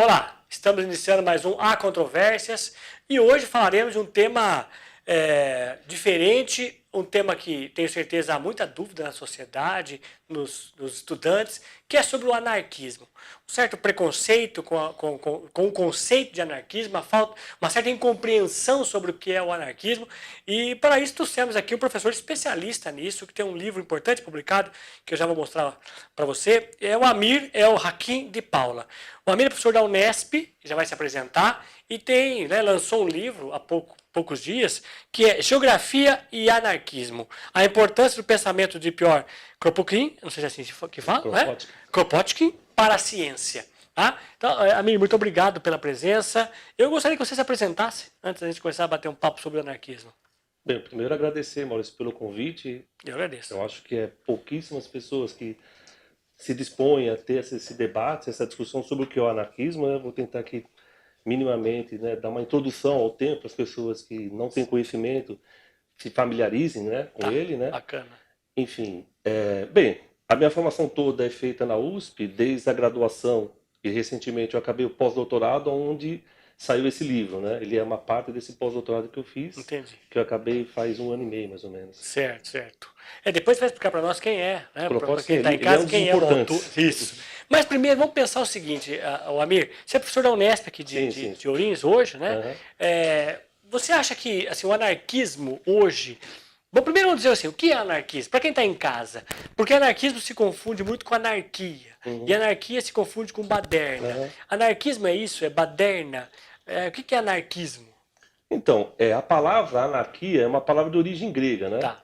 Olá, estamos iniciando mais um Há Controvérsias e hoje falaremos de um tema diferente, um tema que tenho certeza há muita dúvida na sociedade, nos estudantes, que é sobre o anarquismo. Um certo preconceito com o conceito de anarquismo, uma certa incompreensão sobre o que é o anarquismo, e para isso trouxemos aqui um professor especialista nisso, que tem um livro importante publicado, que eu já vou mostrar para você, é o Amir El-Hakim de Paula. O Amir é professor da Unesp, já vai se apresentar, e lançou um livro há poucos dias, que é Geografia e Anarquismo. A importância do pensamento de Piotr Kropotkin, não sei se é assim que fala, Kropotkin, para a ciência. Tá? Então, Amir, muito obrigado pela presença. Eu gostaria que você se apresentasse, antes da gente começar a bater um papo sobre o anarquismo. Bem, primeiro agradecer, Maurício, pelo convite. Eu agradeço. Eu acho que é pouquíssimas pessoas que se dispõem a ter esse debate, essa discussão sobre o que é o anarquismo. Né? Vou tentar aqui, minimamente, né, dar uma introdução ao tema para as pessoas que não têm conhecimento se familiarizem, né, com ele. Né? Bacana. Enfim, bem, a minha formação toda é feita na USP, desde a graduação, e recentemente eu acabei o pós-doutorado, onde saiu esse livro, né? Ele é uma parte desse pós-doutorado que eu fiz. Entendi. Que eu acabei faz 1 ano e meio, mais ou menos. Certo. Depois você vai explicar para nós quem é, né? Para quem está em ele casa, é um quem é o autor. Isso. Mas primeiro, vamos pensar o seguinte, o Amir, você é professor da Unesp aqui de Ourinhos hoje, né? Uhum. Você acha que assim, o anarquismo hoje... Bom, primeiro vamos dizer assim, o que é anarquismo? Para quem está em casa, porque anarquismo se confunde muito com anarquia, e anarquia se confunde com baderna. Anarquismo é isso? É baderna? O que é anarquismo? Então, a palavra anarquia é uma palavra de origem grega, né? Tá.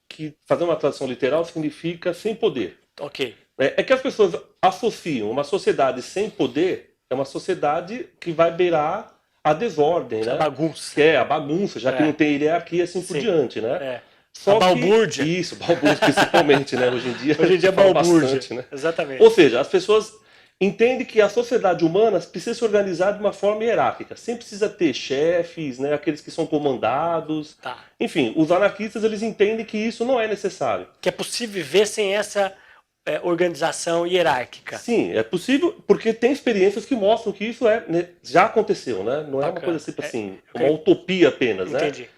Que, fazer uma tradução literal, significa sem poder. Ok. É que as pessoas associam uma sociedade sem poder, é uma sociedade que vai beirar a desordem, né? A bagunça. Que é a bagunça, já que não tem hierarquia assim por diante, né? Só a balbúrdia. Isso, balbúrdia principalmente, né? Hoje em dia é balbúrdia. Bastante, né? Exatamente. Ou seja, as pessoas entendem que a sociedade humana precisa se organizar de uma forma hierárquica. Sempre precisa ter chefes, né? Aqueles que são comandados. Tá. Enfim, os anarquistas eles entendem que isso não é necessário. Que é possível viver sem essa organização hierárquica. Sim, é possível, porque tem experiências que mostram que isso já aconteceu, né? Não é uma coisa tipo assim, uma utopia apenas, Entendi. né?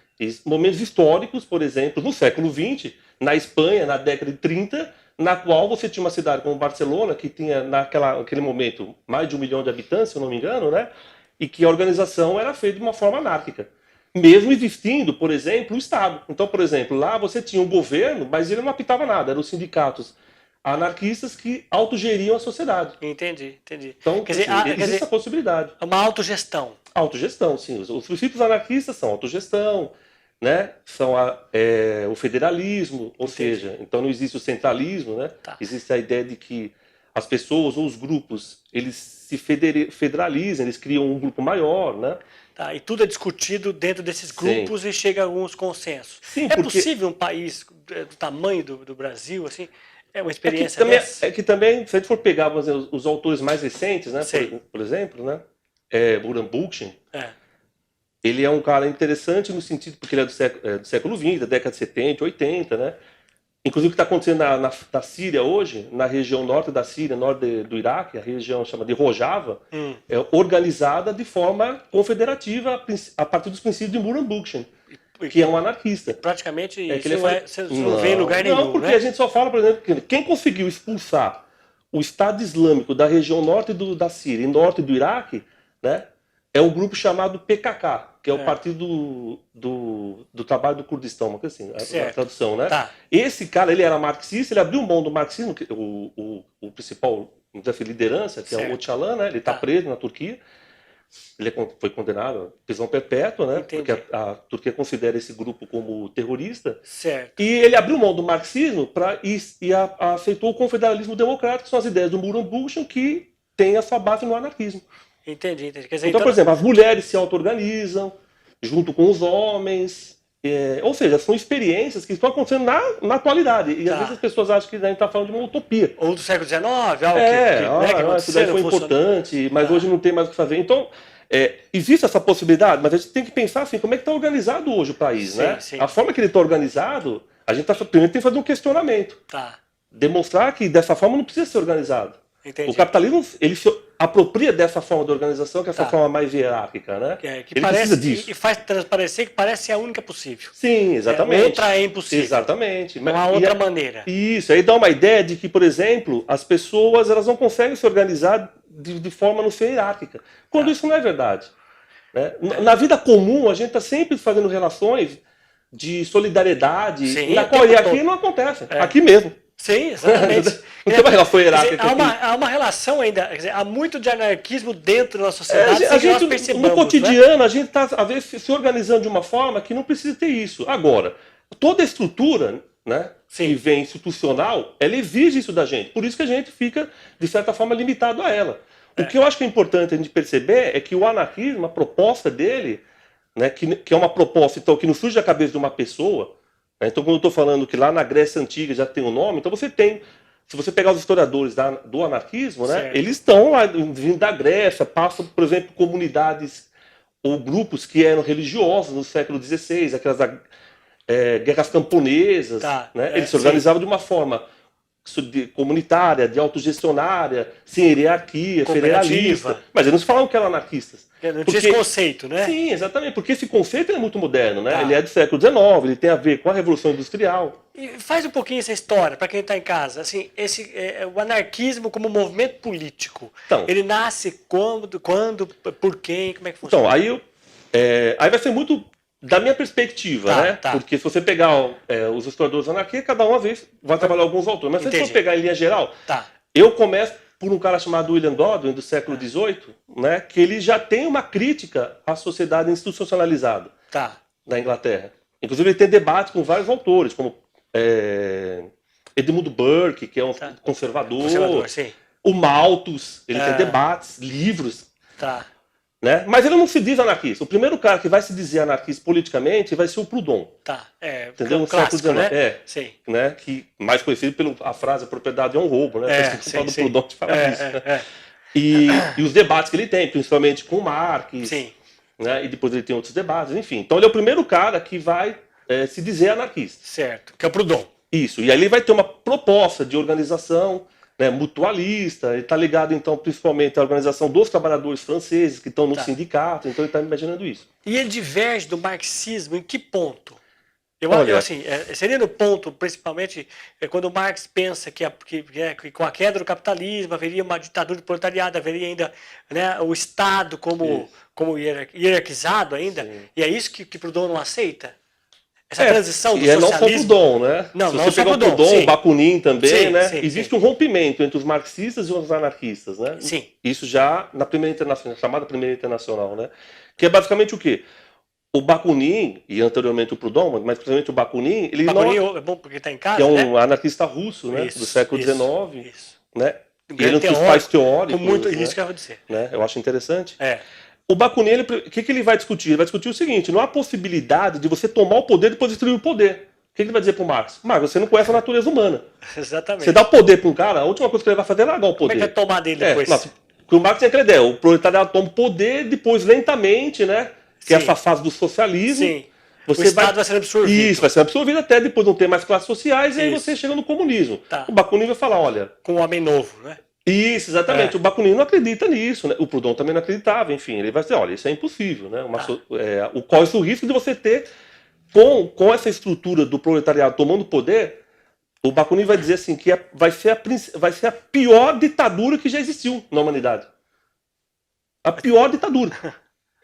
Momentos históricos, por exemplo, no século XX, na Espanha, na década de 30, na qual você tinha uma cidade como Barcelona, que tinha naquele momento mais de 1 milhão de habitantes, se eu não me engano, né? E que a organização era feita de uma forma anárquica. Mesmo existindo, por exemplo, o Estado. Então, por exemplo, lá você tinha um governo, mas ele não apitava nada, eram os sindicatos anarquistas que autogeriam a sociedade. Entendi. Então, existe essa possibilidade. É uma autogestão. Autogestão, sim. Os princípios anarquistas são autogestão, né? São o federalismo, ou seja, então não existe o centralismo, né? Tá. Existe a ideia de que as pessoas ou os grupos, eles se federalizam, eles criam um grupo maior, né? Tá, e tudo é discutido dentro desses grupos e chega a alguns consensos. Sim, é possível um país do tamanho do Brasil, assim, uma experiência é que também, se a gente for pegar os autores mais recentes, né? Por exemplo, né? Buran Bookchin, ele é um cara interessante no sentido, porque ele é do século XX, da década de 70, 80, né? Inclusive o que está acontecendo na Síria hoje, na região norte da Síria, norte do Iraque, a região chamada de Rojava, é organizada de forma confederativa a partir dos princípios de Buran Bookchin, que é um anarquista. Praticamente você não vê em lugar nenhum. Não, porque a gente só fala, por exemplo, que quem conseguiu expulsar o Estado Islâmico da região norte da Síria e norte do Iraque, né, é um grupo chamado PKK, que é o Partido do Trabalho do Kurdistão, uma coisa assim, a tradução, né? Tá. Esse cara, ele era marxista, ele abriu mão do marxismo, o principal liderança, que é o Öcalan, né? Ele está preso na Turquia. Ele foi condenado à prisão perpétua, né? Entendi. Porque a Turquia considera esse grupo como terrorista. Certo. E ele abriu mão do marxismo e aceitou o confederalismo democrático, que são as ideias do Buran Bookchin, que tem a sua base no anarquismo. Entendi. Quer dizer, então, por exemplo, as mulheres se auto-organizam junto com os homens. Ou seja, são experiências que estão acontecendo na atualidade. E às vezes as pessoas acham que a gente está falando de uma utopia. Ou do século XIX, algo isso daí foi importante, mas hoje não tem mais o que fazer. Então, existe essa possibilidade, mas a gente tem que pensar assim, como é que está organizado hoje o país, né? Sim. A forma que ele está organizado, a gente primeiro tem que fazer um questionamento. Tá. Demonstrar que dessa forma não precisa ser organizado. Entendi. O capitalismo, ele se apropria dessa forma de organização, que é essa forma mais hierárquica, né? Que ele precisa disso. E faz transparecer que parece a única possível. Sim, exatamente. Outra é impossível. Exatamente. Não há outra maneira. Isso, aí dá uma ideia de que, por exemplo, as pessoas elas não conseguem se organizar de forma não ser hierárquica, quando isso não é verdade. Né? Na vida comum, a gente está sempre fazendo relações de solidariedade, sim, na qual aqui não acontece, aqui mesmo. Sim, exatamente. Não tem uma relação hierárquica. Há uma relação ainda, quer dizer, há muito de anarquismo dentro da sociedade, a gente, nós percebamos. no cotidiano, a gente está, às vezes, se organizando de uma forma que não precisa ter isso. Agora, toda a estrutura, né, que vem institucional, ela exige isso da gente. Por isso que a gente fica, de certa forma, limitado a ela. O que eu acho que é importante a gente perceber é que o anarquismo, a proposta dele, né, que é uma proposta então, que não surge da cabeça de uma pessoa. Né, então, quando eu estou falando que lá na Grécia Antiga já tem um nome, então você tem. Se você pegar os historiadores do anarquismo, né, eles estão lá vindo da Grécia, passam, por exemplo, comunidades ou grupos que eram religiosos no século XVI, aquelas guerras camponesas. Né, eles se organizavam de uma forma comunitária, de autogestionária, sem hierarquia, federalista. Mas eles não falavam que eram anarquistas. Não tinha esse conceito, né? Sim, exatamente, porque esse conceito é muito moderno, né? Ele é do século XIX, ele tem a ver com a Revolução Industrial. E faz um pouquinho essa história, para quem está em casa. Assim, o anarquismo como movimento político, então, ele nasce quando, por quem, como é que funciona? Então, aí vai ser muito da minha perspectiva, né? Porque se você pegar os historiadores anarquistas, cada uma vez vai trabalhar alguns autores. Mas se você for pegar em linha geral, eu começo por um cara chamado William Godwin, do século XVIII, né, que ele já tem uma crítica à sociedade institucionalizada na Inglaterra. Inclusive, ele tem debate com vários autores, como Edmund Burke, que é um conservador, sim. O Malthus, ele tem debates, livros. Né? Mas ele não se diz anarquista. O primeiro cara que vai se dizer anarquista politicamente vai ser o Proudhon. Entendeu? No século XIX. Né? Sim. Né? Que, mais conhecido pela frase, a propriedade é um roubo. Né? Sim, do Proudhon que fala isso. Né? E os debates que ele tem, principalmente com Marx. Sim. Né? E depois ele tem outros debates, enfim. Então ele é o primeiro cara que vai se dizer anarquista. Certo, que é o Proudhon. Isso. E aí ele vai ter uma proposta de organização, né, mutualista, ele está ligado, então, principalmente à organização dos trabalhadores franceses que estão no sindicato, então ele está imaginando isso. E ele diverge do marxismo em que ponto? Assim, seria no ponto, principalmente, quando Marx pensa que com a queda do capitalismo haveria uma ditadura do proletariado, haveria ainda, né, o Estado como hierarquizado ainda, e é isso que Proudhon não aceita? Essa transição do socialismo. E não só o Proudhon, né? Não, se não você pegar o Proudhon, o Bakunin também, né? Existe um rompimento entre os marxistas e os anarquistas, né? Sim. Isso já na Primeira Internacional, chamada Primeira Internacional, né? Que é basicamente o quê? O Bakunin, e anteriormente o Proudhon, mas principalmente o Bakunin, ele Bakunin é bom porque está em casa, que é um anarquista russo, né? Do século XIX, né? Ele é um dos pais teóricos. Isso que eu vou dizer. Né? Eu acho interessante. O Bakunin, o que ele vai discutir? Ele vai discutir o seguinte: não há possibilidade de você tomar o poder e depois destruir o poder. O que ele vai dizer para o Marx? Marx, você não conhece a natureza humana. Exatamente. Você dá o poder para um cara, a última coisa que ele vai fazer é largar o poder. Como é que vai tomar dele depois? O Marx tem aquela ideia, o proletariado toma o poder, depois lentamente, né? Que é essa fase do socialismo. Sim. O Estado vai ser absorvido. Isso, vai ser absorvido até depois não ter mais classes sociais, e aí você chega no comunismo. O Bakunin vai falar, olha... Com um homem novo, né? Isso, exatamente. O Bakunin não acredita nisso, né? O Proudhon também não acreditava, enfim. Ele vai dizer, olha, isso é impossível, né? Corre o risco de você ter, com essa estrutura do proletariado tomando poder, o Bakunin vai dizer assim, que vai ser a pior ditadura que já existiu na humanidade. A pior ditadura.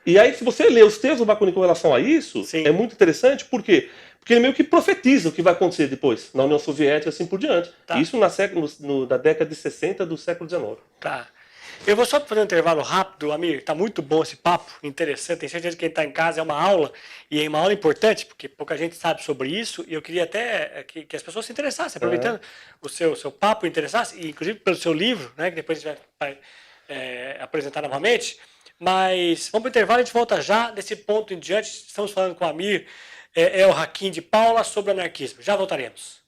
E aí, se você ler os textos do Bakunin com relação a isso, é muito interessante, por quê? Porque ele meio que profetiza o que vai acontecer depois, na União Soviética e assim por diante. Isso na década de 60 do século XIX. Eu vou só fazer um intervalo rápido, Amir. Está muito bom esse papo, interessante. Tenho certeza que quem está em casa é uma aula, e é uma aula importante, porque pouca gente sabe sobre isso, e eu queria até que as pessoas se interessassem, aproveitando o seu papo, interessassem, inclusive pelo seu livro, né, que depois a gente vai apresentar novamente. Mas vamos para o intervalo, a gente volta já. Desse ponto em diante, estamos falando com o Amir El Hakim de Paula sobre anarquismo. Já voltaremos.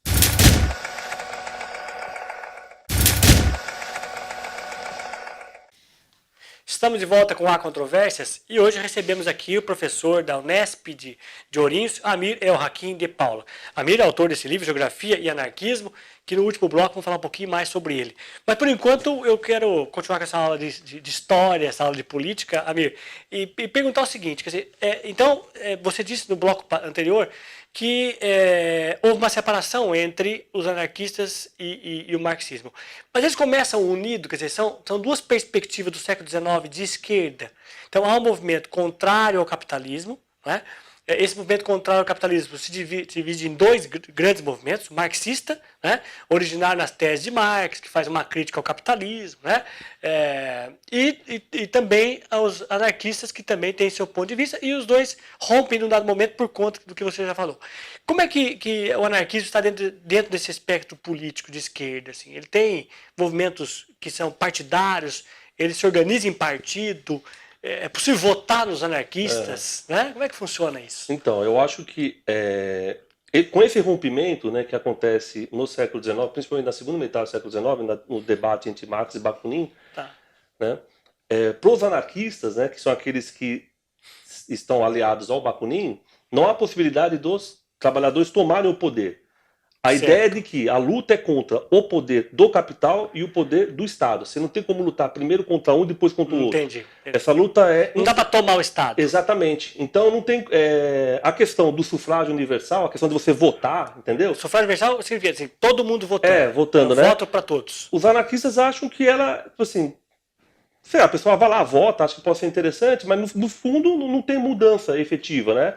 Estamos de volta com Há Controvérsias e hoje recebemos aqui o professor da Unesp de Ourinhos, Amir El Hakim de Paula. Amir é autor desse livro, Geografia e Anarquismo, que no último bloco vamos falar um pouquinho mais sobre ele. Mas por enquanto eu quero continuar com essa aula de história, essa aula de política, Amir, e perguntar o seguinte, quer dizer, então você disse no bloco anterior que houve uma separação entre os anarquistas e o marxismo. Mas eles começam unidos, quer dizer, são duas perspectivas do século XIX de esquerda. Então há um movimento contrário ao capitalismo, né? Esse movimento contrário ao capitalismo se divide em dois grandes movimentos, o marxista, né, originário nas teses de Marx, que faz uma crítica ao capitalismo, né, e também os anarquistas, que também têm seu ponto de vista, e os dois rompem num dado momento por conta do que você já falou. Como é que o anarquismo está dentro desse espectro político de esquerda? Assim? Ele tem movimentos que são partidários, ele se organiza em partido. É possível votar nos anarquistas? Né? Como é que funciona isso? Então, eu acho que com esse rompimento, né, que acontece no século XIX, principalmente na segunda metade do século XIX, no debate entre Marx e Bakunin, né, para os anarquistas, né, que são aqueles que estão aliados ao Bakunin, não há possibilidade dos trabalhadores tomarem o poder. A ideia é de que a luta é contra o poder do capital e o poder do Estado. Você não tem como lutar primeiro contra um e depois contra o outro. Entendi. Essa luta é... Não dá para tomar o Estado. Exatamente. Então não tem... a questão do sufrágio universal, a questão de você votar, entendeu? O sufrágio universal significa assim, todo mundo votando. Votando, né? Voto para todos. Os anarquistas acham que ela, assim... Sei lá, a pessoa vai lá, vota, acha que pode ser interessante, mas no fundo não tem mudança efetiva, né?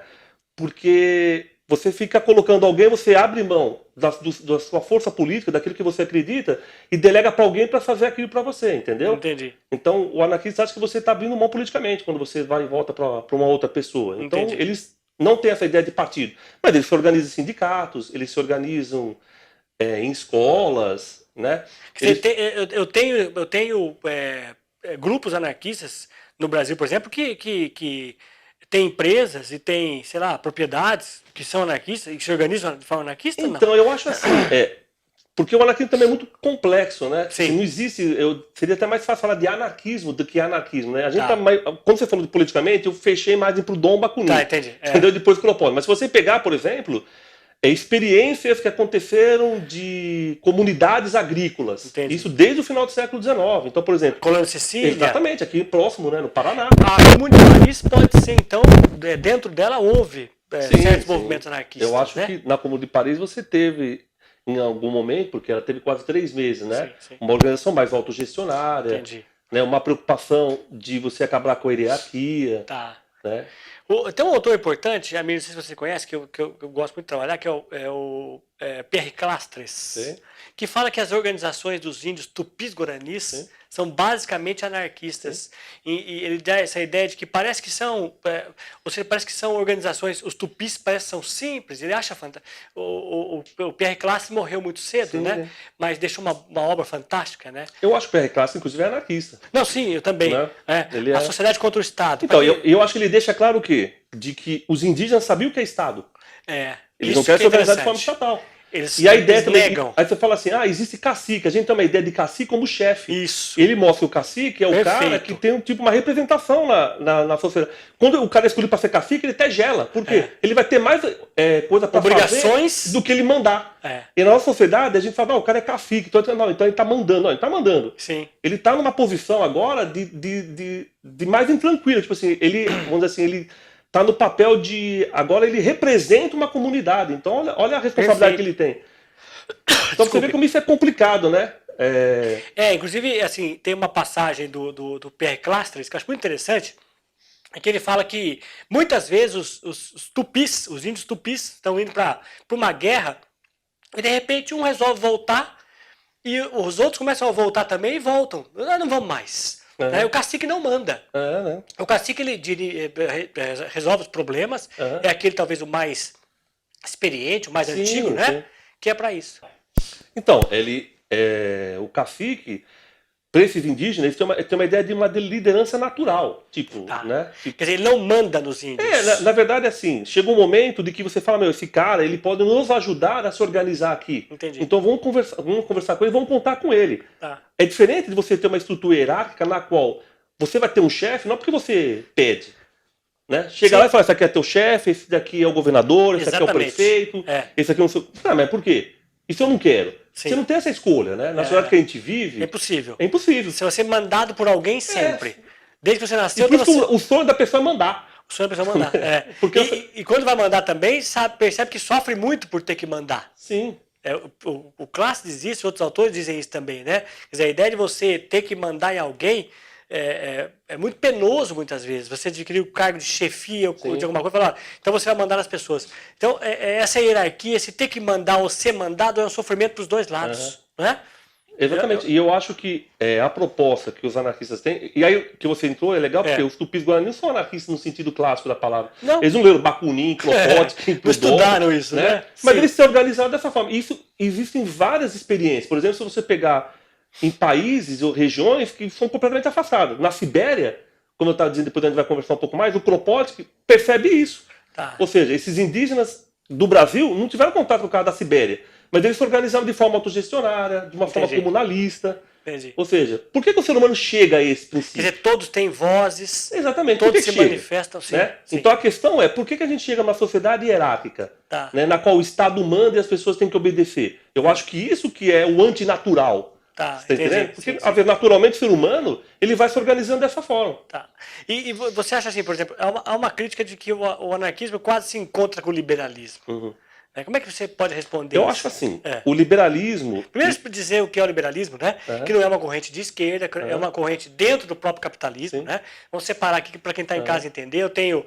Porque... Você fica colocando alguém, você abre mão da sua força política, daquilo que você acredita, e delega para alguém para fazer aquilo para você, entendeu? Entendi. Então, o anarquista acha que você está abrindo mão politicamente quando você vai e volta para uma outra pessoa. Então, Entendi. eles não têm essa ideia de partido. Mas eles se organizam em sindicatos, eles se organizam em escolas, né? Eu tenho grupos anarquistas no Brasil, por exemplo, que tem empresas e tem, sei lá, propriedades que são anarquistas e que se organizam de forma anarquista? Então, não? eu acho assim, porque o anarquismo também é muito complexo, né? Sim. Não existe, seria até mais fácil falar de anarquismo do que anarquismo, né? A gente quando você falou de politicamente, eu fechei mais pro Dom Bakunin. Entendi. Entendeu? Depois que eu posso. Mas se você pegar, por exemplo, experiências que aconteceram de comunidades agrícolas. Entendi. Isso desde o final do século XIX. Então, por exemplo... Colônia Sicília. Exatamente, aqui próximo, né? No Paraná. A Comunidade de Paris pode ser, então, dentro dela houve certos movimentos anarquistas. Eu acho que na Comunidade de Paris você teve, em algum momento, porque ela teve quase 3 meses, né? Sim. Uma organização mais autogestionária. Entendi. Né? Uma preocupação de você acabar com a hierarquia. Tá. Né? Tem um autor importante, Amir, não sei se você conhece, que eu gosto muito de trabalhar, que é o Pierre Clastres, Sim. que fala que as organizações dos índios tupis-guaranis Sim. são basicamente anarquistas. E ele dá essa ideia de que parece que são, ou seja, parece que são organizações, os tupis parecem que são simples, ele acha fantástico. O Pierre Clastres morreu muito cedo, Sim, né? Mas deixou uma obra fantástica, né? Eu acho que o Pierre Clastres, inclusive, é anarquista. Não, sim, eu também. Né? A sociedade contra o Estado. Então, eu acho que ele deixa claro o quê? De que os indígenas sabiam o que é Estado. Eles não querem se organizar de forma estatal. E a ideia também, negam. Aí você fala assim, existe cacique. A gente tem uma ideia de cacique como chefe. Isso. Ele mostra o cacique, é o cara que tem uma representação na sociedade. Quando o cara é escolhido para ser cacique, ele até gela. Por quê? Ele vai ter mais coisa para fazer do que ele mandar. E na nossa sociedade, a gente fala, não, o cara é cacique. Então ele está mandando. Não, ele está mandando. Sim. Ele está numa posição agora de mais intranquila. Tipo assim, vamos dizer assim, ele... Está no papel de... Agora ele representa uma comunidade. Então, olha a responsabilidade que ele tem. Então, você vê como isso é complicado, né? Inclusive, assim, tem uma passagem do Pierre Clastres que eu acho muito interessante, é que ele fala que muitas vezes os tupis, os índios tupis, estão indo para uma guerra e, de repente, um resolve voltar e os outros começam a voltar também e voltam. Não vamos mais. O cacique não manda. O cacique ele resolve os problemas, é aquele talvez o mais experiente, o mais antigo, né? Sim. Que é para isso. Então, o cacique, para esses indígenas, eles têm uma ideia de uma liderança natural. Né? Quer dizer, ele não manda nos índios. Na verdade, assim, chega um momento de que você fala, esse cara, ele pode nos ajudar a se organizar aqui. Entendi. Então vamos conversar com ele, vamos contar com ele. É diferente de você ter uma estrutura hierárquica na qual você vai ter um chefe, não porque você pede. Né? Chega lá e fala, esse aqui é teu chefe, esse daqui é o governador, esse aqui é o prefeito, esse aqui é um... mas por quê? E se eu não quero? Sim. Você não tem essa escolha, né? Na sociedade que a gente vive... É impossível. É impossível. Você vai ser mandado por alguém sempre. Desde que você nasceu... E por isso o sonho da pessoa é mandar. O sonho da pessoa é mandar. Porque e quando vai mandar também, percebe que sofre muito por ter que mandar. Sim. O Classe diz isso, outros autores dizem isso também, né? Quer dizer, a ideia de você ter que mandar em alguém é muito penoso muitas vezes. Você adquirir o cargo de chefia de alguma coisa, falar, então você vai mandar nas pessoas. Então, essa hierarquia, esse ter que mandar ou ser mandado é um sofrimento para os dois lados, né? Exatamente. E eu acho que a proposta que os anarquistas têm... E aí que você entrou é legal, porque os tupis guaranis não são anarquistas no sentido clássico da palavra. Não. Eles não leram Bakunin, Kropotkin... Não estudaram isso, né? Mas eles se organizaram dessa forma. Isso, existem várias experiências. Por exemplo, se você pegar em países ou regiões que são completamente afastadas. Na Sibéria, como eu estava dizendo, depois a gente vai conversar um pouco mais, o Kropotkin percebe isso. Tá. Ou seja, esses indígenas do Brasil não tiveram contato com o cara da Sibéria. Mas eles se organizaram de forma autogestionária, de uma forma comunalista. Entendi. Ou seja, por que o ser humano chega a esse princípio? Quer dizer, todos têm vozes. Exatamente. Todos se manifestam. Sim, né? sim. Então a questão é, por que a gente chega numa sociedade hierárquica, Tá. né, na qual o Estado manda e as pessoas têm que obedecer? Eu acho que isso que é o antinatural. Tá, você tá entendendo? Porque, sim. Naturalmente, o ser humano ele vai se organizando dessa forma. Tá. E você acha assim, por exemplo, há uma crítica de que o anarquismo quase se encontra com o liberalismo. Uhum. Como é que você pode responder Eu isso? acho assim, o liberalismo... Primeiro dizer o que é o liberalismo, né? Que não é uma corrente de esquerda, é uma corrente dentro do próprio capitalismo, né? Vamos separar aqui para quem está em casa entender. Eu tenho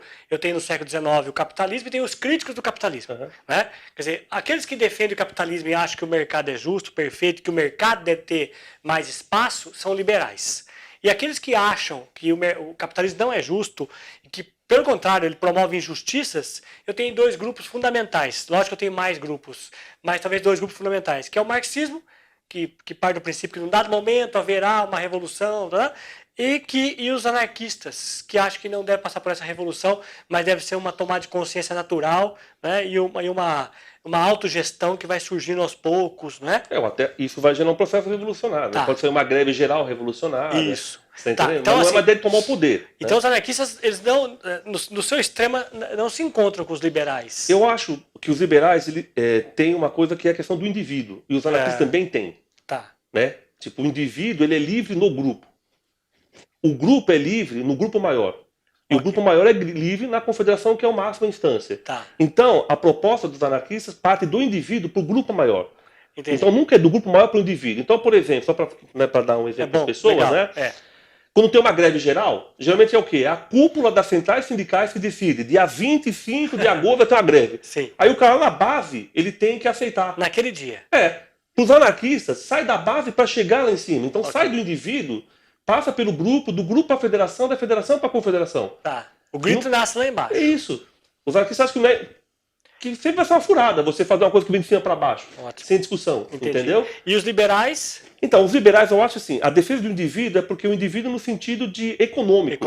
no século XIX o capitalismo e tenho os críticos do capitalismo. Né? Quer dizer, aqueles que defendem o capitalismo e acham que o mercado é justo, perfeito, que o mercado deve ter mais espaço, são liberais. E aqueles que acham que o capitalismo não é justo e que, pelo contrário, ele promove injustiças, eu tenho dois grupos fundamentais. Lógico que eu tenho mais grupos, mas talvez dois grupos fundamentais, que é o marxismo, que parte do princípio que num dado momento haverá uma revolução, tá? E os anarquistas, que acham que não deve passar por essa revolução, mas deve ser uma tomada de consciência natural, né? E uma autogestão que vai surgindo aos poucos, né? Até isso vai gerar um processo revolucionário. Tá. Né? Pode ser uma greve geral revolucionária. Isso. Você tá entendendo? Então, mas assim, não é uma ideia de tomar o poder. Então os anarquistas, eles não, no seu extremo, não se encontram com os liberais. Eu acho que os liberais têm uma coisa que é a questão do indivíduo. E os anarquistas também têm. Tá. Né? Tipo, o indivíduo ele é livre no grupo. O grupo é livre no grupo maior. E o grupo maior é livre na confederação, que é o máximo instância. Tá. Então, a proposta dos anarquistas parte do indivíduo para o grupo maior. Entendi. Então, nunca é do grupo maior para o indivíduo. Então, por exemplo, só para dar um exemplo para as pessoas, legal. né? Quando tem uma greve geral, geralmente é o quê? É a cúpula das centrais sindicais que decide. Dia 25 de agosto vai ter uma greve. Sim. Aí o cara na base, ele tem que aceitar. Naquele dia. Os anarquistas, sai da base para chegar lá em cima. Então, sai do indivíduo, passa pelo grupo, do grupo para a federação, da federação para a confederação. Tá. O grito nasce lá embaixo. É isso. Os anarquistas acham que sempre vai ser uma furada você fazer uma coisa que vem de cima para baixo. Ótimo. Sem discussão. Entendi. Entendeu? E os liberais? Então, os liberais, eu acho assim, a defesa do indivíduo é porque o indivíduo no sentido de econômico.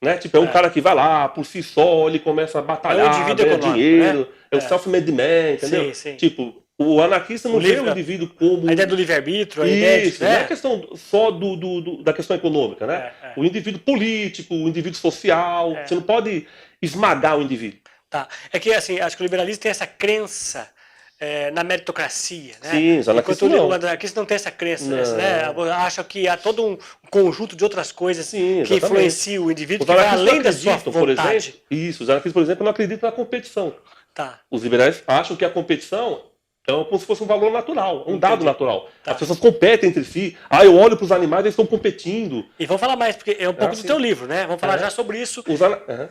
Né? Tipo, é um cara que vai lá, por si só, ele começa a batalhar, ganha dinheiro, né? É o self-made man, entendeu? Sim. Tipo, o anarquista não vê o indivíduo como... A ideia do livre-arbítrio, a ideia de... não é questão só da questão econômica, né? O indivíduo político, o indivíduo social, você não pode esmagar o indivíduo. Tá. É que, assim, acho que o liberalismo tem essa crença na meritocracia, né? Sim, os anarquistas enquanto o anarquista não tem essa crença, né? Acha que há todo um conjunto de outras coisas que influenciam o indivíduo, que vai além da sua vontade. Por exemplo, os anarquistas, por exemplo, não acreditam na competição. Tá. Os liberais acham que a competição é como se fosse um valor natural, um dado natural. Tá. As pessoas competem entre si. Eu olho para os animais, eles estão competindo. E vamos falar mais, porque é um pouco do teu livro, né? Vamos falar já sobre isso,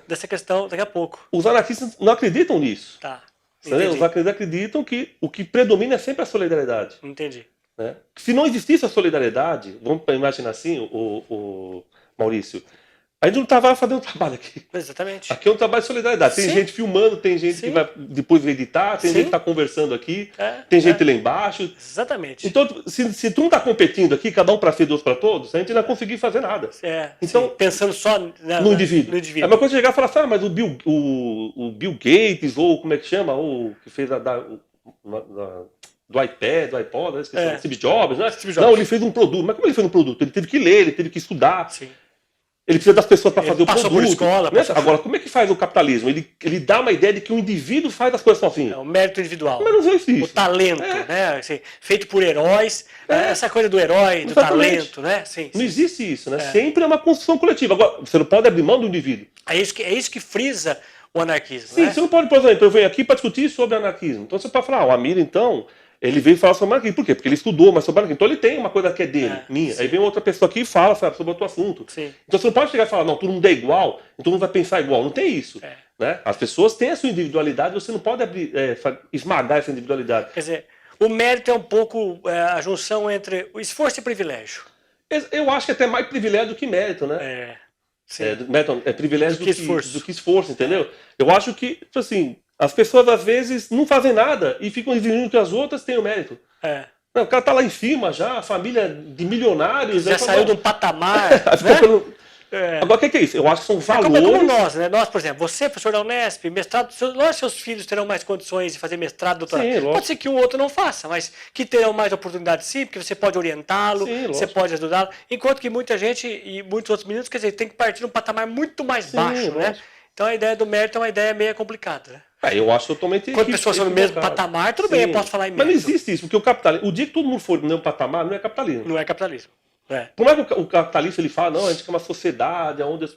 dessa questão, daqui a pouco. Os anarquistas não acreditam nisso. Tá. Os anarquistas acreditam que o que predomina é sempre a solidariedade. Entendi. Né? Se não existisse a solidariedade, vamos imaginar assim, o Maurício, a gente não estava fazendo trabalho aqui. Exatamente. Aqui é um trabalho de solidariedade. Tem gente filmando, tem gente que vai depois editar, tem gente que está conversando aqui, tem gente lá embaixo. Exatamente. Então, se tu não está competindo aqui, cada um para si, Deus para todos, a gente não vai conseguir fazer nada. Então, pensando só no indivíduo. É uma coisa chegar e falar assim, mas o Bill Gates, ou como é que chama, o que fez do iPad, do iPod, Steve Jobs, né? Não, ele fez um produto. Mas como ele fez um produto? Ele teve que ler, ele teve que estudar. Sim. Ele precisa das pessoas para fazer o passou produto. Por escola, Né? Agora, como é que faz o capitalismo? Ele dá uma ideia de que o indivíduo faz as coisas sozinho. É o mérito individual. Mas não existe isso. O talento, né? Assim, feito por heróis. Essa coisa do herói, do talento, né? Sim, não existe isso, né? Sempre é uma construção coletiva. Agora, você não pode abrir mão do indivíduo. É isso que frisa o anarquismo. Sim, você não pode, por exemplo, eu venho aqui para discutir sobre anarquismo. Então você pode falar, o Amir, então, ele veio falar sobre anarquismo. Por quê? Porque ele estudou mais sobre anarquismo. Então ele tem uma coisa que é dele, minha. Sim. Aí vem outra pessoa aqui e fala sobre outro assunto. Sim. Então você não pode chegar e falar, não, todo mundo é igual, então todo mundo vai pensar igual. Não tem isso. Né? As pessoas têm a sua individualidade, você não pode esmagar essa individualidade. Quer dizer, o mérito é um pouco a junção entre o esforço e privilégio. Eu acho que é até mais privilégio do que mérito, né? É privilégio do que esforço, entendeu? Eu acho que, tipo assim, as pessoas às vezes não fazem nada e ficam exigindo que as outras tenham mérito. Não, o cara tá lá em cima já, a família de milionários. Já saiu de um patamar. Agora, o que é isso? Eu acho que são valores. É como nós, né? Nós, por exemplo, você, professor da Unesp, mestrado, seus filhos terão mais condições de fazer mestrado, doutorado. Sim, pode ser que um outro não faça, mas que terão mais oportunidade sim, porque você pode orientá-lo, você pode ajudá-lo. Enquanto que muita gente e muitos outros meninos, quer dizer, tem que partir de um patamar muito mais baixo, né? Então a ideia do mérito é uma ideia meio complicada, né? Eu acho totalmente. Quando pessoas são no mesmo patamar, tudo bem, eu posso falar em mérito. Mas não existe isso, porque o capitalismo, o dia que todo mundo for no mesmo patamar, não é capitalismo. Não é capitalismo. Por mais que o capitalista ele fala, não, a gente quer uma sociedade onde as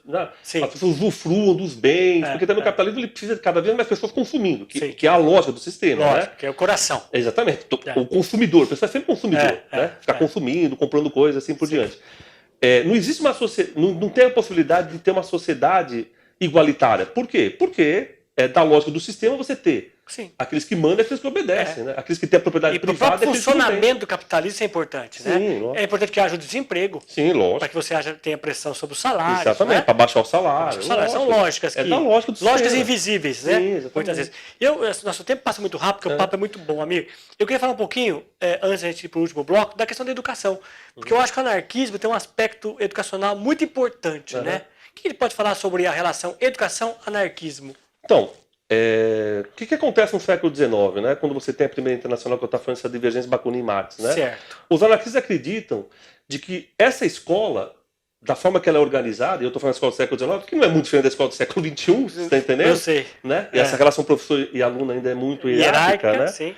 pessoas usufruam dos bens, porque também o capitalismo ele precisa de cada vez mais pessoas consumindo, que é a lógica do sistema. Lógico, né? que é o coração. Exatamente. O consumidor, a pessoa é sempre consumidor, né? Ficar consumindo, comprando coisas assim por diante. Não existe uma sociedade, não tem a possibilidade de ter uma sociedade igualitária. Por quê? Porque da lógica do sistema você ter aqueles que mandam e aqueles que obedecem, né? Aqueles que têm a propriedade privada. E para o funcionamento do capitalismo isso é importante, né? Sim, é importante que haja o desemprego. Sim, lógico. Para que você tenha pressão sobre o salário. Exatamente, né? para baixar o salário. São lógicas da lógica do lógicas sistema. Invisíveis, né? Sim, muitas vezes. Nosso tempo passa muito rápido, porque o papo é muito bom, amigo. Eu queria falar um pouquinho, antes da gente ir para o último bloco, da questão da educação. Porque eu acho que o anarquismo tem um aspecto educacional muito importante, né? O que ele pode falar sobre a relação educação-anarquismo? Então, o que acontece no século XIX, né? Quando você tem a primeira internacional, que eu estava falando dessa divergência Bakunin-Marx, né? Certo. Os anarquistas acreditam de que essa escola, da forma que ela é organizada, e eu estou falando da escola do século XIX, que não é muito diferente da escola do século XXI, você está entendendo? Eu sei. Né? E essa relação professor e aluno ainda é muito hierárquica, né? Sim.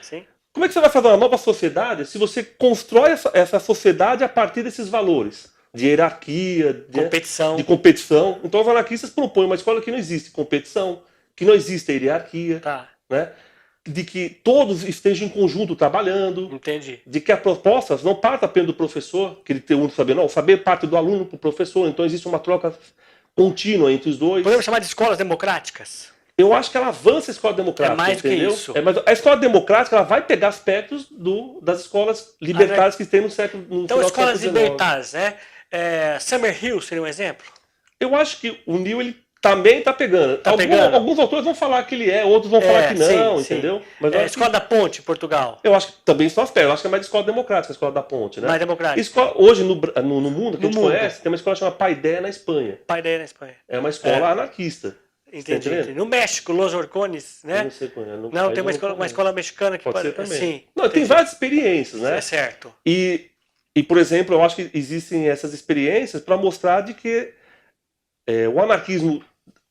Como é que você vai fazer uma nova sociedade se você constrói essa sociedade a partir desses valores? De hierarquia, de competição. Então os anarquistas propõem uma escola que não existe competição, que não existe hierarquia, né? De que todos estejam em conjunto trabalhando. Entendi. De que as propostas não partam apenas do professor, que ele tem o único saber, não. O saber parte do aluno para o professor, então existe uma troca contínua entre os dois. Podemos chamar de escolas democráticas? Eu acho que ela avança a escola democrática. É mais entendeu? que isso. Mas a escola democrática ela vai pegar aspectos das escolas libertárias que tem no século XIX. Então, escolas libertárias, né? Summerhill seria um exemplo? Eu acho que o New ele também está pegando. Alguns autores vão falar que ele outros vão falar que não, entendeu? Mas a Escola da Ponte, em Portugal. Eu acho que também são as pernas. Eu acho que é mais escola democrática, a Escola da Ponte, né? Mais democrática. Hoje, no mundo, que a gente conhece, tem uma escola chamada Paideia na Espanha. Paideia na Espanha. É uma escola anarquista. Entendi. No México, Los Orcones, né? Não sei qual é. Não, tem uma escola mexicana que pode ser também. Sim. Não, tem várias experiências, né? É certo. E, por exemplo, eu acho que existem essas experiências para mostrar de que o anarquismo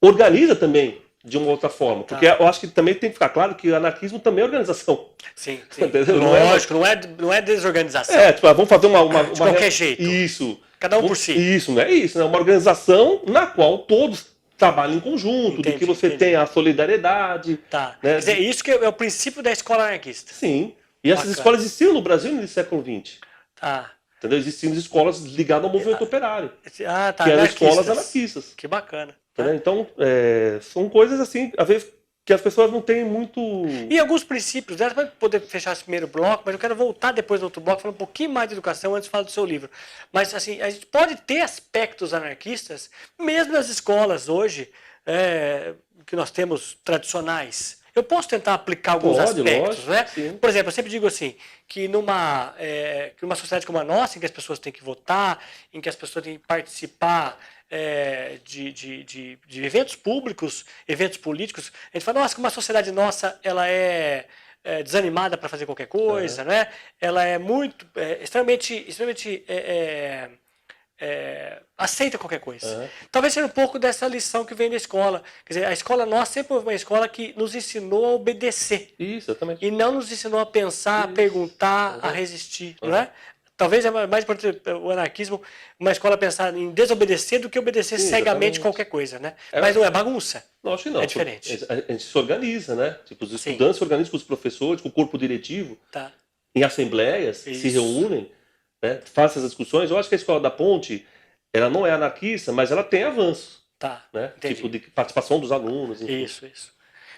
organiza também de uma outra forma. Porque eu acho que também tem que ficar claro que o anarquismo também é organização. Sim. Entendeu? Lógico, não é desorganização. Vamos fazer de qualquer jeito. Isso. Cada um por si. Isso, não é isso. É uma organização na qual todos trabalham em conjunto, de que você tem a solidariedade. Tá. Né? Quer dizer, isso que é o princípio da escola anarquista. Sim. E essas escolas existiam no Brasil no século XX. Tá. Entendeu? Existiam escolas ligadas ao movimento operário. Tá. Que eram escolas anarquistas. Que bacana. Então, são coisas assim, às vezes, que as pessoas não têm muito... E alguns princípios, né? Para poder fechar esse primeiro bloco, mas eu quero voltar depois do outro bloco, falar um pouquinho mais de educação antes de falar do seu livro. Mas, assim, a gente pode ter aspectos anarquistas, mesmo nas escolas hoje, que nós temos tradicionais. Eu posso tentar aplicar alguns aspectos, né? Sim. Por exemplo, eu sempre digo assim, que numa sociedade como a nossa, em que as pessoas têm que votar, em que as pessoas têm que participar de eventos públicos, eventos políticos, a gente fala, nossa, que uma sociedade nossa, ela é desanimada para fazer qualquer coisa, né? Ela é muito, extremamente aceita qualquer coisa. Talvez seja um pouco dessa lição que vem da escola. Quer dizer, a escola nossa sempre foi uma escola que nos ensinou a obedecer. Isso, exatamente. E não nos ensinou a pensar, a perguntar, a resistir, não é? Talvez é mais importante o anarquismo, uma escola pensar em desobedecer do que obedecer cegamente qualquer coisa, né? Mas não é bagunça. Não, acho que não. É diferente. A gente se organiza, né? Tipo, os estudantes se organizam com os professores, com o corpo diretivo, em assembleias, se reúnem, né? Fazem essas discussões. Eu acho que a Escola da Ponte, ela não é anarquista, mas ela tem avanços. Né? Tipo, de participação dos alunos. Enfim. Isso.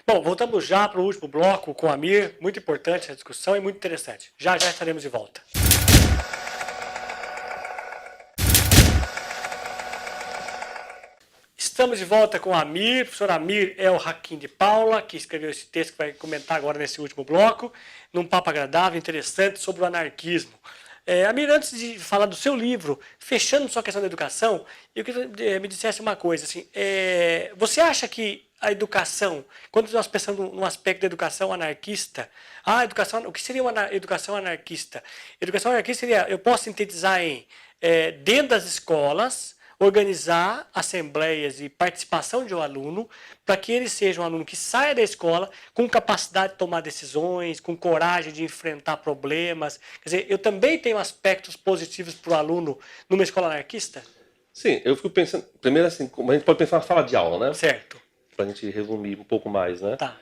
Bom, voltamos já para o último bloco com a Amir. Muito importante essa discussão e muito interessante. Já estaremos de volta. Estamos de volta com a Amir. O professor Amir é o Hakim de Paula, que escreveu esse texto que vai comentar agora nesse último bloco, num papo agradável, interessante, sobre o anarquismo. Amir, antes de falar do seu livro, fechando sua questão da educação, eu queria que me dissesse uma coisa. Assim, você acha que a educação, quando nós pensamos no aspecto da educação anarquista, o que seria uma educação anarquista? Educação anarquista seria, eu posso sintetizar em, dentro das escolas, organizar assembleias e participação de um aluno para que ele seja um aluno que saia da escola com capacidade de tomar decisões, com coragem de enfrentar problemas. Quer dizer, eu também tenho aspectos positivos para o aluno numa escola anarquista? Sim, eu fico pensando, primeiro assim, a gente pode pensar na sala de aula, né? Certo. Para a gente resumir um pouco mais, né? Tá.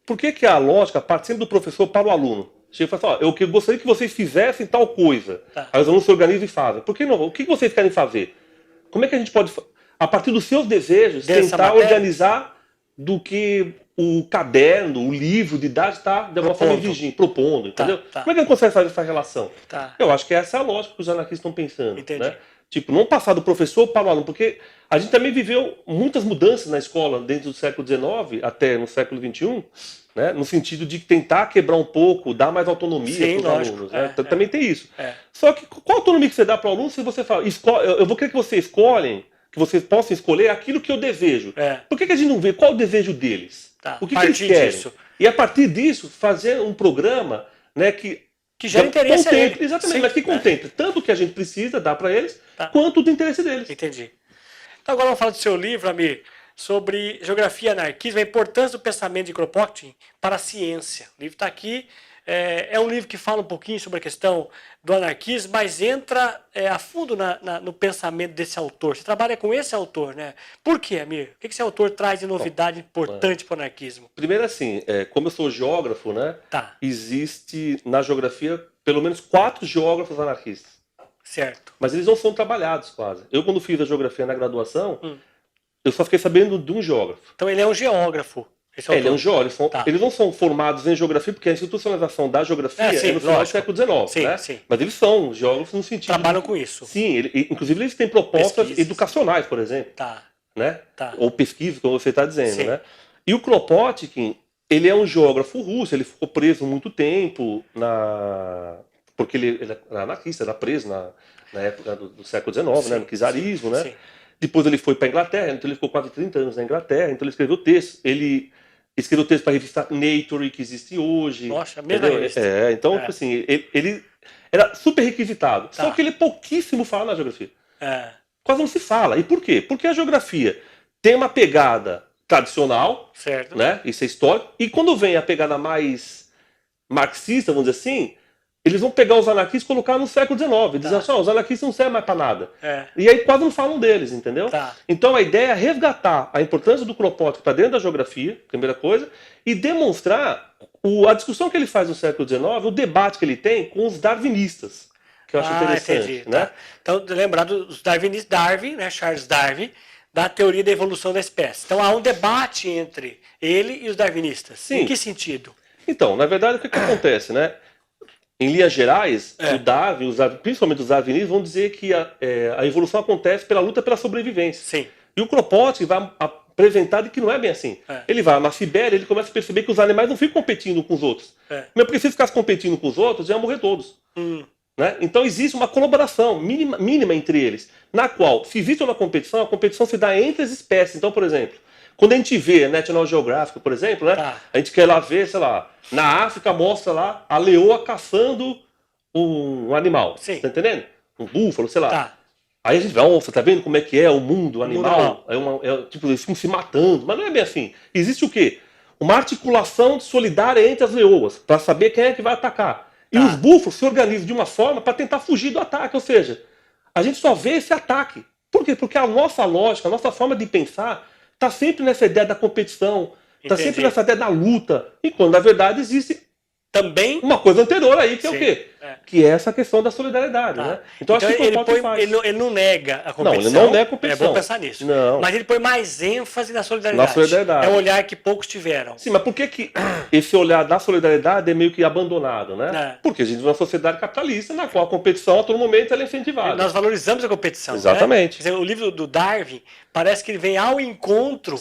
Por que a lógica parte sempre do professor para o aluno? Chega e fala assim, eu gostaria que vocês fizessem tal coisa. Aí os alunos se organizam e fazem. Por que não? O que vocês querem fazer? Como é que a gente pode, a partir dos seus desejos, tentar organizar do que o caderno, o livro de idade está, de alguma forma, exigindo, propondo, entendeu? Como é que a gente consegue fazer essa relação? Eu acho que essa é a lógica que os anarquistas estão pensando. Entendi. Né? Tipo, não passar do professor para o aluno, porque a gente também viveu muitas mudanças na escola desde o século XIX até no século XXI, né? No sentido de tentar quebrar um pouco, dar mais autonomia para os alunos. Né? Também tem isso. Só que qual a autonomia que você dá para o aluno se você fala, eu vou querer que vocês escolhem, que vocês possam escolher aquilo que eu desejo. Por que a gente não vê qual o desejo deles? O que eles querem? Disso. E a partir disso, fazer um programa, né, que gera interesse a ele. Exatamente, sim, mas que contempla tanto o que a gente precisa dar para eles, quanto do interesse deles. Entendi. Então agora vamos falar do seu livro, Amir, sobre geografia e anarquismo, a importância do pensamento de Kropotkin para a ciência. O livro está aqui, é um livro que fala um pouquinho sobre a questão do anarquismo, mas entra a fundo no pensamento desse autor. Você trabalha com esse autor, né? Por quê, Amir? O que esse autor traz de novidade importante para o anarquismo? Primeiro assim, como eu sou geógrafo, né? Existe na geografia pelo menos 4 geógrafos anarquistas. Certo. Mas eles não são trabalhados quase. Eu quando fiz a geografia na graduação, eu só fiquei sabendo de um geógrafo. Então ele é um geógrafo. Ele é um geógrafo. Eles não são formados em geografia, porque a institucionalização da geografia é no final do século XIX. Né? Sim. Mas eles são geógrafos no sentido... Trabalham com isso. Sim, inclusive eles têm propostas educacionais, por exemplo. Né? Ou pesquisa, como você está dizendo. Né? E o Kropotkin, ele é um geógrafo russo, ele ficou preso muito tempo porque ele era anarquista, era preso na época do século XIX, né? No czarismo, né? Depois ele foi para a Inglaterra, então ele ficou quase 30 anos na Inglaterra, então ele escreveu texto. Ele escreveu texto para a revista Nature, que existe hoje. Nossa, a mesma revista. Então, assim, ele era super requisitado. Só que ele pouquíssimo fala na geografia. Quase não se fala. E por quê? Porque a geografia tem uma pegada tradicional, certo, né? Isso é histórico. E quando vem a pegada mais marxista, vamos dizer assim, eles vão pegar os anarquistas e colocar no século XIX. Dizem assim, os anarquistas não servem mais para nada. E aí quase não falam deles, entendeu? Então a ideia é resgatar a importância do Kropotkin para dentro da geografia, primeira coisa, e demonstrar a discussão que ele faz no século XIX, o debate que ele tem com os darwinistas, que eu acho interessante. Entendi, né? Então, lembrar dos darwinistas, Darwin, né, Charles Darwin, da teoria da evolução da espécie. Então há um debate entre ele e os darwinistas. Sim. Em que sentido? Então, na verdade, o que acontece, né? Em linhas gerais, o Darwin, principalmente os darwinistas, vão dizer que a evolução acontece pela luta pela sobrevivência. Sim. E o Kropotkin vai apresentar de que não é bem assim. Ele vai na Sibéria, ele começa a perceber que os animais não ficam competindo com os outros. Mas porque se ficasse competindo com os outros, iam morrer todos. Né? Então existe uma colaboração mínima entre eles, na qual, se existe uma competição, a competição se dá entre as espécies. Então, por exemplo, quando a gente vê National Geographic, por exemplo, né, a gente quer lá ver, sei lá, na África mostra lá a leoa caçando um animal. Tá entendendo? Um búfalo, sei lá. Aí a gente vai, você tá vendo como é que é o mundo animal? Tipo, eles ficam se matando, mas não é bem assim. Existe o quê? Uma articulação solidária entre as leoas, para saber quem é que vai atacar. E os búfalos se organizam de uma forma para tentar fugir do ataque, ou seja, a gente só vê esse ataque. Por quê? Porque a nossa lógica, a nossa forma de pensar está sempre nessa ideia da competição, está sempre nessa ideia da luta, enquanto na verdade existe também uma coisa anterior aí, que é o quê? Que é essa questão da solidariedade, né? Então acho que ele não nega a competição. Não, ele não nega a competição. É bom pensar nisso. Não. Mas ele põe mais ênfase na solidariedade. Na solidariedade. É um olhar que poucos tiveram. Sim, mas por que esse olhar da solidariedade é meio que abandonado, né? Porque a gente vive numa sociedade capitalista na qual a competição a todo momento ela é incentivada. Nós valorizamos a competição. Exatamente. Né? Quer dizer, o livro do Darwin parece que ele vem ao encontro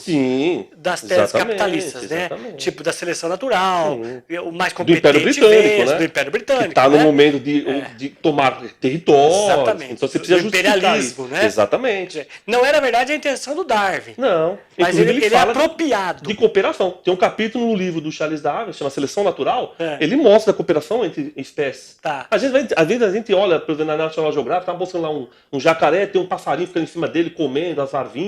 das teses capitalistas, né? Tipo da seleção natural, o mais competente do Império Britânico, que está no momento de tomar território. Exatamente. Então você precisa justificar imperialismo, isso. Né? Exatamente. Não era, na verdade, a intenção do Darwin. Não. Mas ele é apropriado. De cooperação. Tem um capítulo no livro do Charles Darwin, chama Seleção Natural, ele mostra a cooperação entre espécies. Às vezes a gente olha, por exemplo, na National Geographic, tá mostrando lá um jacaré, tem um passarinho ficando em cima dele comendo as larvinhas.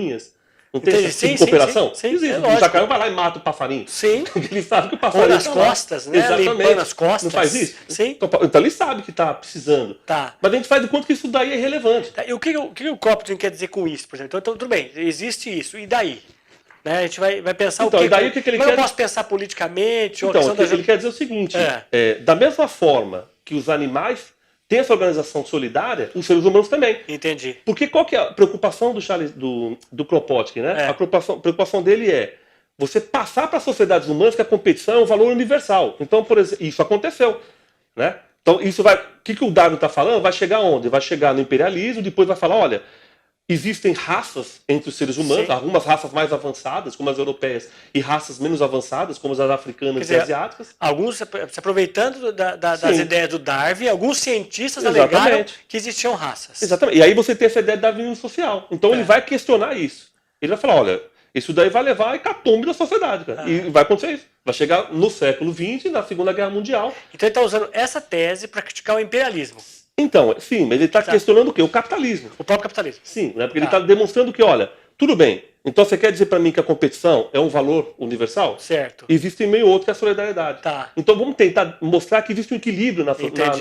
Não tem esse tipo de cooperação? Sim, existe. O jacaré vai lá e mata o passarinho. Sim. Ele sabe que o passarinho ou nas costas, né? Exatamente. Nas costas. Não faz isso? Sim. Então ele sabe que está precisando. Mas a gente faz de conta que isso daí é irrelevante. E o que o Copton quer dizer com isso, por exemplo? Então, tudo bem, existe isso. E daí? Né? A gente vai pensar o quê? E daí, o que ele mas quer... eu posso pensar politicamente? Então, ele quer dizer o seguinte. Da mesma forma que os animais tem essa organização solidária, os seres humanos também. Entendi. Porque qual que é a preocupação do Kropotkin, né? A preocupação dele é você passar para as sociedades humanas que a competição é um valor universal. Então, por exemplo, isso aconteceu, né? Então, isso vai... O que o Darwin está falando? Vai chegar onde? Vai chegar no imperialismo, depois vai falar, olha, existem raças entre os seres humanos, algumas raças mais avançadas, como as europeias, e raças menos avançadas, como as africanas e asiáticas. Alguns, se aproveitando das ideias do Darwin, alguns cientistas alegaram que existiam raças. Exatamente. E aí você tem essa ideia de darwinismo social. Então ele vai questionar isso. Ele vai falar, olha, isso daí vai levar a hecatombe da sociedade, cara. E vai acontecer isso. Vai chegar no século XX, na Segunda Guerra Mundial. Então ele está usando essa tese para criticar o imperialismo. Então, sim, mas ele está questionando o quê? O capitalismo. O próprio capitalismo. Sim, né? Porque ele está demonstrando que, olha, tudo bem, então você quer dizer para mim que a competição é um valor universal? Certo. Existe meio outro que é a solidariedade. Então vamos tentar mostrar que existe um equilíbrio na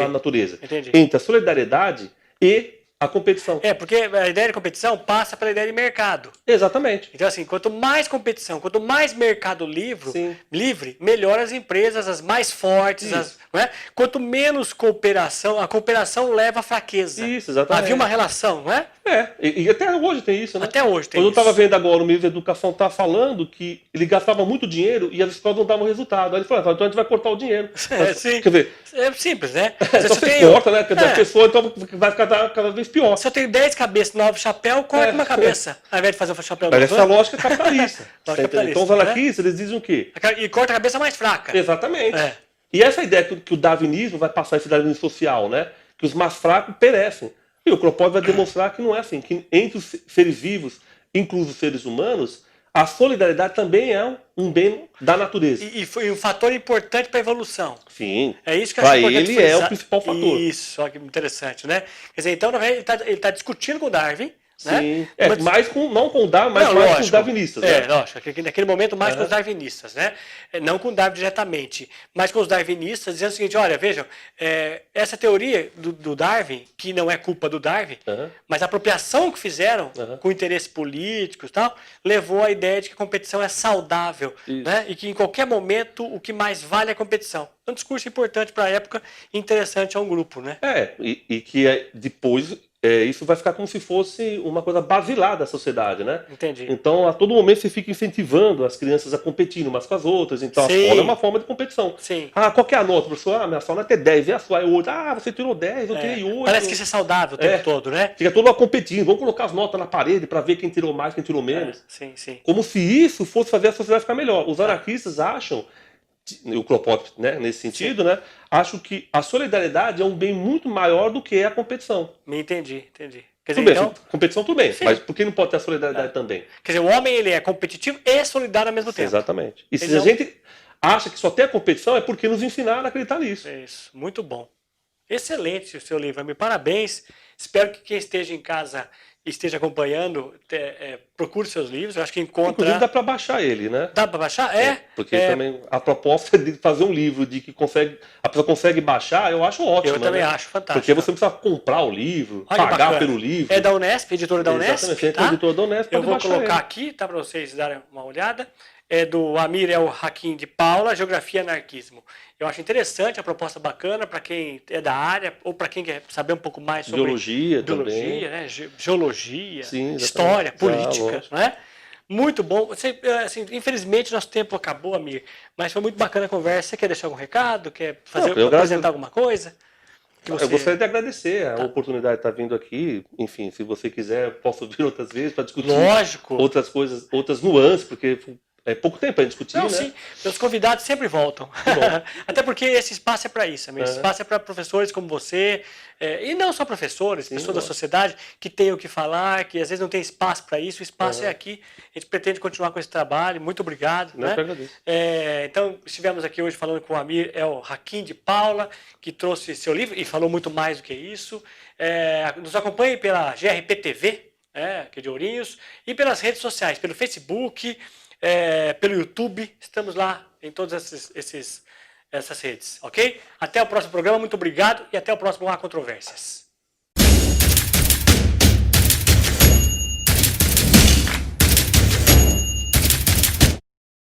natureza. Entre a solidariedade e a competição. Porque a ideia de competição passa pela ideia de mercado. Exatamente. Então, assim, quanto mais competição, quanto mais mercado livre, melhor as empresas, as mais fortes. Não é? Quanto menos cooperação, a cooperação leva à fraqueza. Isso, exatamente. Havia uma relação, não é? E até hoje tem isso, né? Até hoje tem isso. Eu estava vendo agora, o ministro da Educação está falando que ele gastava muito dinheiro e as escolas não davam resultado. Aí ele falou, então a gente vai cortar o dinheiro. Sim. Quer ver? É simples, né? Então você corta, né? Quer dizer, a pessoa então vai ficar cada vez pior. Se eu tenho 10 cabeças, 9 chapéu, corta uma cabeça. Ao invés de fazer um chapéu novo. Mas essa lógica é capitalista. Então os anarquistas, eles dizem o quê? E corta a cabeça mais fraca. Exatamente. E essa ideia que o darwinismo vai passar, esse darwinismo social, né? Que os mais fracos perecem. E o Kropotkin vai demonstrar que não é assim, que entre os seres vivos, inclusive os seres humanos, a solidariedade também é um bem da natureza. E foi um fator importante para a evolução. Sim. É isso que eu acho importante. Ele é o principal fator. Isso, olha que interessante, né? Quer dizer, então ele está discutindo com o Darwin. Sim. Né? Não com o Darwin, mas mais com os darwinistas. Lógico, naquele momento mais com os darwinistas, né? Não com o Darwin diretamente, mas com os darwinistas, dizendo o seguinte, olha, vejam, essa teoria do Darwin, que não é culpa do Darwin, mas a apropriação que fizeram com interesses políticos e tal, levou à ideia de que a competição é saudável, né? E que em qualquer momento o que mais vale é a competição. É um discurso importante para a época, interessante a um grupo, né? E que depois... isso vai ficar como se fosse uma coisa basilar da sociedade, né? Entendi. Então, a todo momento você fica incentivando as crianças a competir umas com as outras. Então, a escola é uma forma de competição. Sim. Qual que é a nota, professor? Minha sua nota é 10, e a sua é 8. Você tirou 10, eu tirei 8. Parece que isso é saudável o tempo todo, né? Fica todo mundo competindo. Vamos colocar as notas na parede para ver quem tirou mais, quem tirou menos. Sim. Como se isso fosse fazer a sociedade ficar melhor. Os anarquistas acham, o Kropotkin, né, nesse sentido, né, acho que a solidariedade é um bem muito maior do que a competição. Entendi. Quer dizer, tudo bem, então... competição tudo bem, mas por que não pode ter a solidariedade também? Quer dizer, o homem ele é competitivo e solidário ao mesmo tempo. Exatamente. E se a gente acha que só tem a competição, é porque nos ensinaram a acreditar nisso. Isso, muito bom. Excelente o seu livro, me parabéns. Espero que quem esteja em casa esteja acompanhando, procure seus livros. Eu acho que encontra... Inclusive dá para baixar ele, né? Dá para baixar? Porque também a proposta de fazer um livro de que a pessoa consegue baixar, eu acho ótimo. Eu também né? acho fantástico. Porque você não precisa comprar o livro, pagar pelo livro. É da Unesp, editora da Unesp. Exatamente, tá? Editora da Unesp. Eu vou colocar aqui, tá, para vocês darem uma olhada. É do Amir El Hakim de Paula, Geografia e Anarquismo. Eu acho interessante, a proposta bacana para quem é da área ou para quem quer saber um pouco mais sobre biologia também. Né? Geologia, Sim, história, política, né? Muito bom. Assim, infelizmente, nosso tempo acabou, Amir, mas foi muito bacana a conversa. Você quer deixar algum recado? Quer apresentar alguma coisa? Eu gostaria de agradecer a oportunidade de estar vindo aqui. Enfim, se você quiser, posso vir outras vezes para discutir outras coisas, outras nuances, porque é pouco tempo para discutir, né? Sim, meus convidados sempre voltam. Até porque esse espaço é para isso, esse espaço é para professores como você, e não só professores, pessoas da sociedade que têm o que falar, que às vezes não tem espaço para isso, o espaço é aqui. A gente pretende continuar com esse trabalho. Muito obrigado. Eu que agradeço. Então, estivemos aqui hoje falando com o Amir El Hakim de Paula, que trouxe seu livro e falou muito mais do que isso. Nos acompanhe pela GRP TV, que é de Ourinhos, e pelas redes sociais, pelo Facebook, pelo YouTube, estamos lá em todas essas redes, ok? Até o próximo programa, muito obrigado e até o próximo Há Controvérsias.